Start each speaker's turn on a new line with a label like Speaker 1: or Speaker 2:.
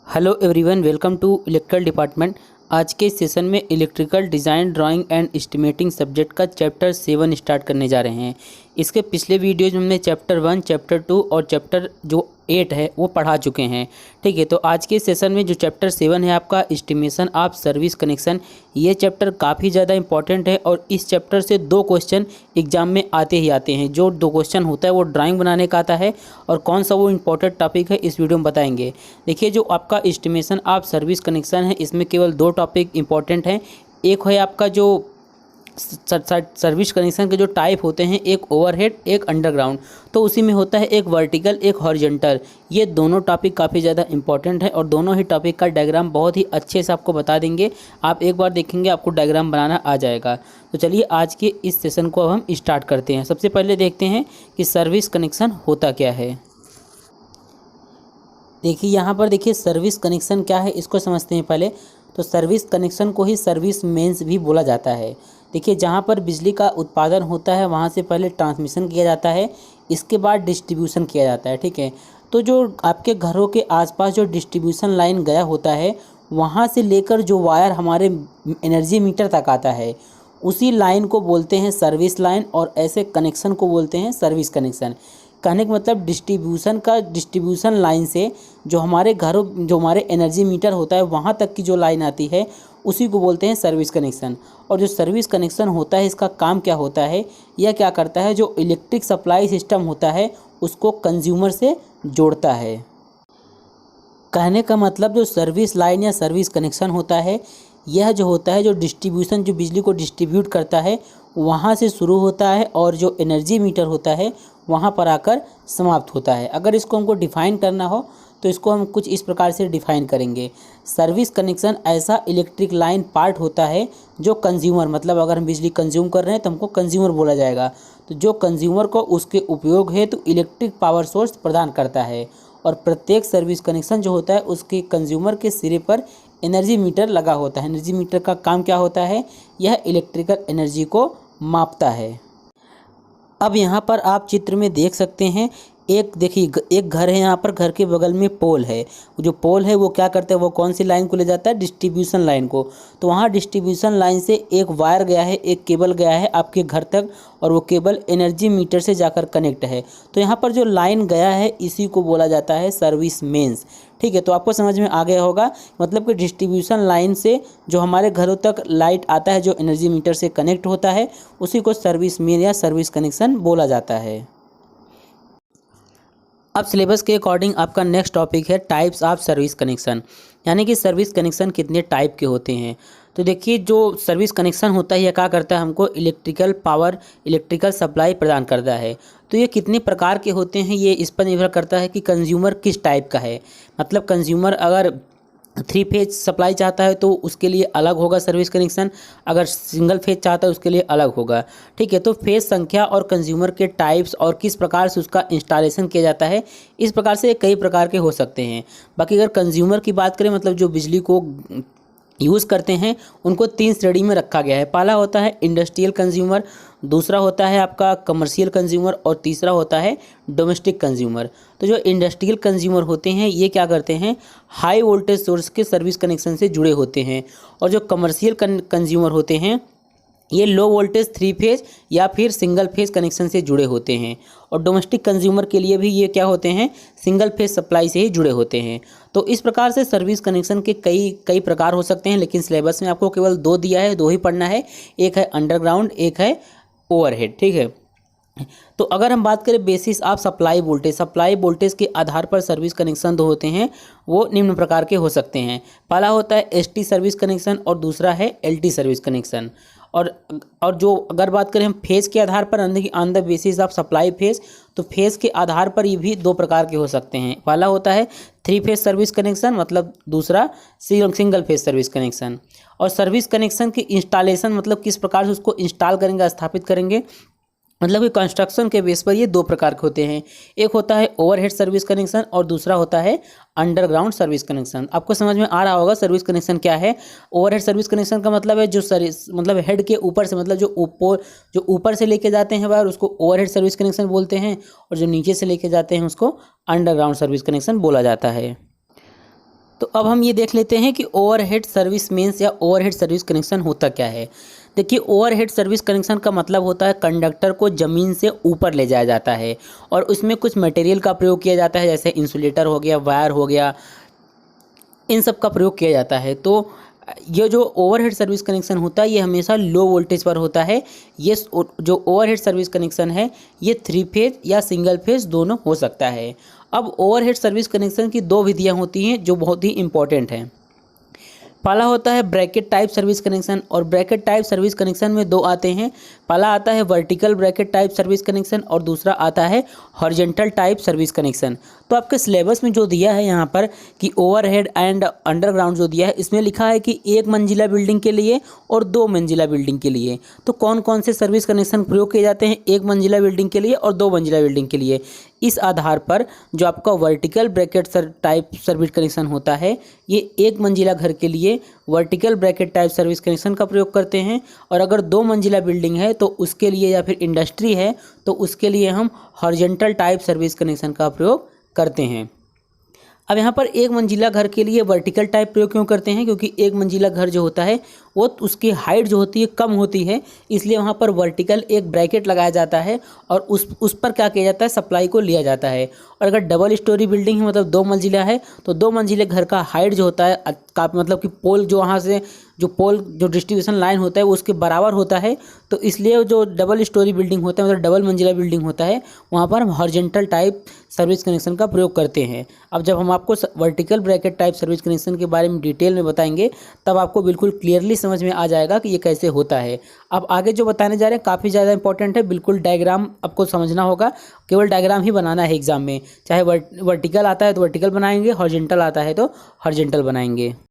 Speaker 1: Hello everyone, welcome to electrical department. आज के session में electrical design drawing and estimating subject का chapter 7 start करने जा रहे हैं। इसके पिछले वीडियोज में हमने चैप्टर 1, चैप्टर 2 और चैप्टर जो 8 है वो पढ़ा चुके हैं। ठीक है, तो आज के सेशन में जो चैप्टर 7 है आपका एस्टिमेशन ऑफ सर्विस कनेक्शन, ये चैप्टर काफ़ी ज़्यादा इंपॉर्टेंट है और इस चैप्टर से 2 क्वेश्चन एग्जाम में आते ही आते हैं। जो 2 क्वेश्चन होता है वो ड्राइंग बनाने का आता है और कौन सा वो इम्पोर्टेंट टॉपिक है इस वीडियो में बताएंगे। देखिए, जो आपका एस्टिमेशन ऑफ सर्विस कनेक्शन है इसमें केवल 2 टॉपिक इंपॉर्टेंट हैं। एक है आपका जो सर्विस कनेक्शन के जो टाइप होते हैं, एक ओवरहेड एक अंडरग्राउंड, तो उसी में होता है एक वर्टिकल एक हॉरिजॉन्टल। ये दोनों टॉपिक काफ़ी ज़्यादा इंपॉर्टेंट है और दोनों ही टॉपिक का डायग्राम बहुत ही अच्छे से आपको बता देंगे। आप एक बार देखेंगे आपको डायग्राम बनाना आ जाएगा। तो चलिए आज के इस सेशन को अब हम स्टार्ट करते हैं। सबसे पहले देखते हैं कि सर्विस कनेक्शन होता क्या है। देखिए यहाँ पर देखिए सर्विस कनेक्शन क्या है इसको समझते हैं पहले। तो सर्विस कनेक्शन को ही सर्विस मेंस भी बोला जाता है। देखिए, जहाँ पर बिजली का उत्पादन होता है वहाँ से पहले ट्रांसमिशन किया जाता है, इसके बाद डिस्ट्रीब्यूशन किया जाता है। ठीक है, तो जो आपके घरों के आसपास जो डिस्ट्रीब्यूशन लाइन गया होता है वहाँ से लेकर जो वायर हमारे एनर्जी मीटर तक आता है उसी लाइन को बोलते हैं सर्विस लाइन और ऐसे कनेक्शन को बोलते हैं सर्विस कनेक्शन। कहने का मतलब डिस्ट्रीब्यूशन लाइन से जो हमारे घरों जो हमारे एनर्जी मीटर होता है वहाँ तक की जो लाइन आती है उसी को बोलते हैं सर्विस कनेक्शन। और जो सर्विस कनेक्शन होता है इसका काम क्या होता है, यह क्या करता है, जो इलेक्ट्रिक सप्लाई सिस्टम होता है उसको कंज्यूमर से जोड़ता है। कहने का मतलब जो सर्विस लाइन या सर्विस कनेक्शन होता है यह जो होता है जो डिस्ट्रीब्यूशन जो बिजली को डिस्ट्रीब्यूट करता है वहाँ से शुरू होता है और जो एनर्जी मीटर होता है वहाँ पर आकर समाप्त होता है। अगर इसको हमको डिफ़ाइन करना हो तो इसको हम कुछ इस प्रकार से डिफ़ाइन करेंगे। सर्विस कनेक्शन ऐसा इलेक्ट्रिक लाइन पार्ट होता है जो कंज्यूमर, मतलब अगर हम बिजली कंज्यूम कर रहे हैं तो हमको कंज्यूमर बोला जाएगा, तो जो कंज्यूमर को उसके उपयोग हेतु इलेक्ट्रिक पावर सोर्स प्रदान करता है। और प्रत्येक सर्विस कनेक्शन जो होता है उसके कंज्यूमर के सिरे पर एनर्जी मीटर लगा होता है। एनर्जी मीटर का काम क्या होता है, यह इलेक्ट्रिकल एनर्जी को मापता है। अब यहाँ पर आप चित्र में देख सकते हैं, एक देखिए एक घर है, यहाँ पर घर के बगल में पोल है। जो पोल है वो क्या करता है, वो कौन सी लाइन को ले जाता है, डिस्ट्रीब्यूशन लाइन को। तो वहाँ डिस्ट्रीब्यूशन लाइन से एक वायर गया है, एक केबल गया है आपके घर तक और वो केबल एनर्जी मीटर से जाकर कनेक्ट है। तो यहाँ पर जो लाइन गया है इसी को बोला जाता है सर्विस मेंस। ठीक है, तो आपको समझ में आ गया होगा, मतलब कि डिस्ट्रीब्यूशन लाइन से जो हमारे घरों तक लाइट आता है जो एनर्जी मीटर से कनेक्ट होता है उसी को सर्विस मेन या सर्विस कनेक्शन बोला जाता है। अब सिलेबस के अकॉर्डिंग आपका नेक्स्ट टॉपिक है टाइप्स ऑफ सर्विस कनेक्शन, यानी कि सर्विस कनेक्शन कितने टाइप के होते हैं। तो देखिए, जो सर्विस कनेक्शन होता है यह क्या करता है, हमको इलेक्ट्रिकल पावर इलेक्ट्रिकल सप्लाई प्रदान करता है। तो ये कितने प्रकार के होते हैं ये इस पर निर्भर करता है कि कंज्यूमर किस टाइप का है। मतलब कंज्यूमर अगर 3 फेज सप्लाई चाहता है तो उसके लिए अलग होगा सर्विस कनेक्शन, अगर सिंगल फेज चाहता है उसके लिए अलग होगा। ठीक है, तो फेज संख्या और कंज्यूमर के टाइप्स और किस प्रकार से उसका इंस्टॉलेशन किया जाता है, इस प्रकार से कई प्रकार के हो सकते हैं। बाकी अगर कंज्यूमर की बात करें, मतलब जो बिजली को यूज़ करते हैं उनको 3 श्रेणी में रखा गया है। पहला होता है इंडस्ट्रियल कंज्यूमर, दूसरा होता है आपका कमर्शियल कंज्यूमर और तीसरा होता है डोमेस्टिक कंज्यूमर। तो जो इंडस्ट्रियल कंज्यूमर होते हैं ये क्या करते हैं, हाई वोल्टेज सोर्स के सर्विस कनेक्शन से जुड़े होते हैं। और जो कमर्शियल कंज्यूमर होते हैं ये लो वोल्टेज 3 फेज या फिर सिंगल फेज कनेक्शन से जुड़े होते हैं। और डोमेस्टिक कंज्यूमर के लिए भी ये क्या होते हैं, सिंगल फेज सप्लाई से ही जुड़े होते हैं। तो इस प्रकार से सर्विस कनेक्शन के कई प्रकार हो सकते हैं, लेकिन सिलेबस में आपको केवल 2 दिया है, 2 ही पढ़ना है। एक है अंडरग्राउंड, एक है ओवरहेड। ठीक है, तो अगर हम बात करें बेसिस ऑफ सप्लाई वोल्टेज के आधार पर सर्विस कनेक्शन जो होते हैं वो निम्न प्रकार के हो सकते हैं। पहला होता है एसटी सर्विस कनेक्शन और दूसरा है एलटी सर्विस कनेक्शन। और जो अगर बात करें हम फेज़ के आधार पर on the basis of supply phase, तो फेज़ के आधार पर ये भी 2 प्रकार के हो सकते हैं। पहला होता है 3 फेज सर्विस कनेक्शन, मतलब दूसरा सिंगल फेज सर्विस कनेक्शन। और सर्विस कनेक्शन की इंस्टॉलेशन, मतलब किस प्रकार से उसको इंस्टॉल करेंगे, स्थापित करेंगे, मतलब कि कंस्ट्रक्शन के बेस पर ये 2 प्रकार के होते हैं। एक होता है ओवरहेड सर्विस कनेक्शन और दूसरा होता है अंडरग्राउंड सर्विस कनेक्शन। आपको समझ में आ रहा होगा सर्विस कनेक्शन क्या है। ओवरहेड सर्विस कनेक्शन का मतलब है जो सर्विस मतलब हेड के ऊपर से, मतलब जो ऊपर से लेके जाते हैं वायर उसको ओवरहेड सर्विस कनेक्शन बोलते हैं, और जो नीचे से लेके जाते हैं उसको अंडरग्राउंड सर्विस कनेक्शन बोला जाता है। तो अब हम ये देख लेते हैं कि ओवरहेड सर्विस मेंस या ओवरहेड सर्विस कनेक्शन होता क्या है। देखिए, ओवरहेड सर्विस कनेक्शन का मतलब होता है कंडक्टर को ज़मीन से ऊपर ले जाया जाता है और उसमें कुछ मटेरियल का प्रयोग किया जाता है, जैसे इंसुलेटर हो गया, वायर हो गया, इन सब का प्रयोग किया जाता है। तो ये जो ओवरहेड सर्विस कनेक्शन होता है ये हमेशा लो वोल्टेज पर होता है। ये जो ओवरहेड सर्विस कनेक्शन है ये 3 फेज या सिंगल फेज दोनों हो सकता है। अब ओवरहेड सर्विस कनेक्शन की 2 विधियाँ होती हैं जो बहुत ही इंपॉर्टेंट हैं। पहला होता है ब्रैकेट टाइप सर्विस कनेक्शन, और ब्रैकेट टाइप सर्विस कनेक्शन में 2 आते हैं। पहला आता है vertical bracket type service connection और दूसरा आता है हॉरिजॉन्टल टाइप सर्विस कनेक्शन। तो आपके सिलेबस में जो दिया है यहाँ पर कि ओवरहेड एंड अंडरग्राउंड जो दिया है, इसमें लिखा है कि 1 मंजिला बिल्डिंग के लिए और 2 मंजिला बिल्डिंग के लिए। तो कौन कौन से सर्विस कनेक्शन प्रयोग किए जाते हैं 1 मंजिला बिल्डिंग के लिए और 2 मंजिला बिल्डिंग के लिए। इस आधार पर जो आपका vertical bracket type service connection होता है ये 1 मंजिला घर के लिए vertical bracket type service connection का प्रयोग करते हैं, और अगर 2 मंजिला बिल्डिंग है तो उसके लिए, या फिर इंडस्ट्री है तो उसके लिए हम हॉरिजॉन्टल टाइप सर्विस कनेक्शन का प्रयोग करते हैं। अब यहाँ पर 1 मंजिला घर के लिए वर्टिकल टाइप प्रयोग क्यों करते हैं, क्योंकि 1 मंजिला घर जो होता है वो उसकी हाइट जो होती है कम होती है, इसलिए वहाँ पर वर्टिकल एक ब्रैकेट लगाया जाता है और उस पर क्या किया जाता है, सप्लाई को लिया जाता है। और अगर डबल स्टोरी बिल्डिंग है, मतलब 2 मंजिला है, तो 2 मंजिले घर का हाइट जो होता है का मतलब कि पोल जो वहाँ से जो डिस्ट्रीब्यूशन लाइन होता है वो उसके बराबर होता है। तो इसलिए जो डबल स्टोरी बिल्डिंग होता है, मतलब डबल मंजिला बिल्डिंग होता है, वहाँ पर हम हॉरिजॉन्टल टाइप सर्विस कनेक्शन का प्रयोग करते हैं। अब जब हम आपको vertical bracket type service connection के बारे में डिटेल में बताएंगे तब आपको बिल्कुल क्लियरली समझ में आ जाएगा कि ये कैसे होता है। अब आगे जो बताने जा रहे हैं काफ़ी ज़्यादा इंपॉर्टेंट है, बिल्कुल डायग्राम आपको समझना होगा, केवल डायग्राम ही बनाना है एग्जाम में। चाहे वर्टिकल आता है तो वर्टिकल बनाएंगे, हॉरिजॉन्टल आता है तो हॉरिजॉन्टल बनाएंगे।